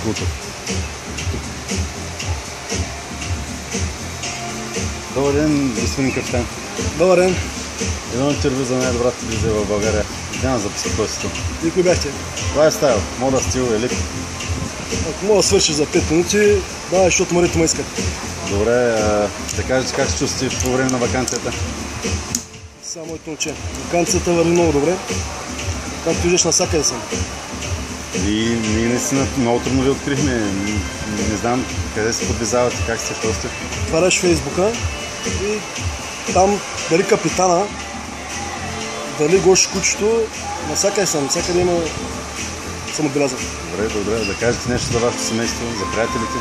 случва. Добър ден, господин капитан. Добър ден. Едно интервю за най-добрата телевизия в България. Няма за безпокойството. И кои бяхте? Това е стайл. Мода, стил, елит. Ако мога да свършиш за 5 минути, давай, защото морето ме искат. Добре, да кажете как се чувствате по време на ваканцията? Само моето момче. Ваканцията върви много добре. Както виждаш, насякъде съм. И ние наистина много трудно ви открихме. Не знам къде се подвизавате, как сте, що сте. Отваряш Фейсбука и там дали капитана, дали Гошо Кучето, насякъде съм, всякъде има съм отбелязан. Добре, да кажете нещо за вашето семейство, за приятелите.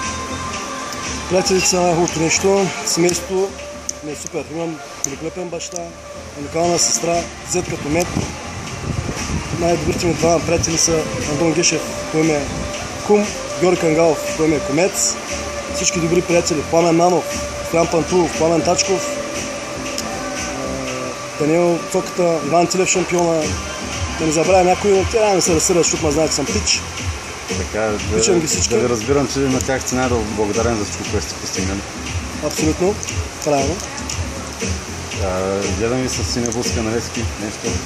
Приятелите са най-хубавото нещо. Семейството ми е супер. Имам великолепен баща, уникална сестра, зет като мед. Най-добрите ми двама приятели са Антон Гешев, той е кум, Георги Кангалов, той е комец. Всички добри приятели, Пламен Нанов, Стоян Пантулов, Пламен Тачков, Даниел Цоката, Иван Тилев шампиона. Да не забравя някой, но те не се разсърдят, защото ме знаят, че съм пич. Така, да ви разбирам, че на тях сте най-благодарен за всичко, което сте постигнали. Абсолютно, правилно. Гледам ви с синя блузка на Левски, нещо.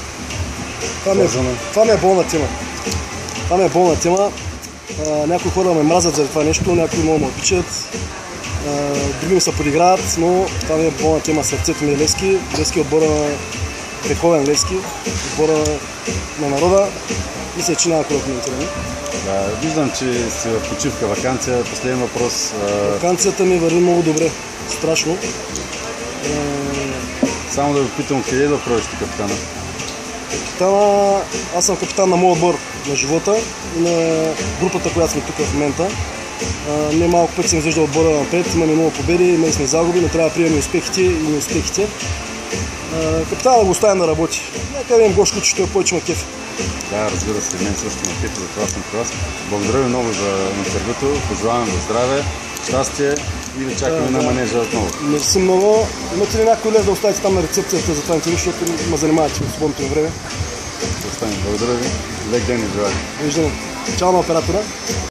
Това ми е болна тема. Някои хора ме мразят за това нещо, някои много ме обичат, други ми се подиграват, но това ми е болна тема. Сърцето ми е Левски. Левски е отбора на вековен Левски, отбора на народа. Мисля, че няма да коментираме. Виждам, че сте в почивка, ваканция. Последен въпрос. Ваканцията ми върви много добре. Страшно. Само да ви питам, къде да провеждате капитана? Аз съм капитан на моят отбор на живота и на групата, която сме тук в момента. Не малко пъти съм виждал отбора напред, имаме много победи, имали сме загуби, но трябва да приемем успехите и неуспехите. Капитана го оставя да работи. Нека видим Гошо Кучето, повече ме кефи. Да, разбира се, мен също ме кефи, за това съм при вас. Благодаря ви много за интервюто, пожелавам ви здраве, щастие и ви чакаме на манежа отново. Мерси много. Имате ли някой лев да оставите там на рецепцията за това интервю, защото ме занимавате в свободното ми време? Благодаря ви. Лек ден и желая. Виждаме. Чао на оператора.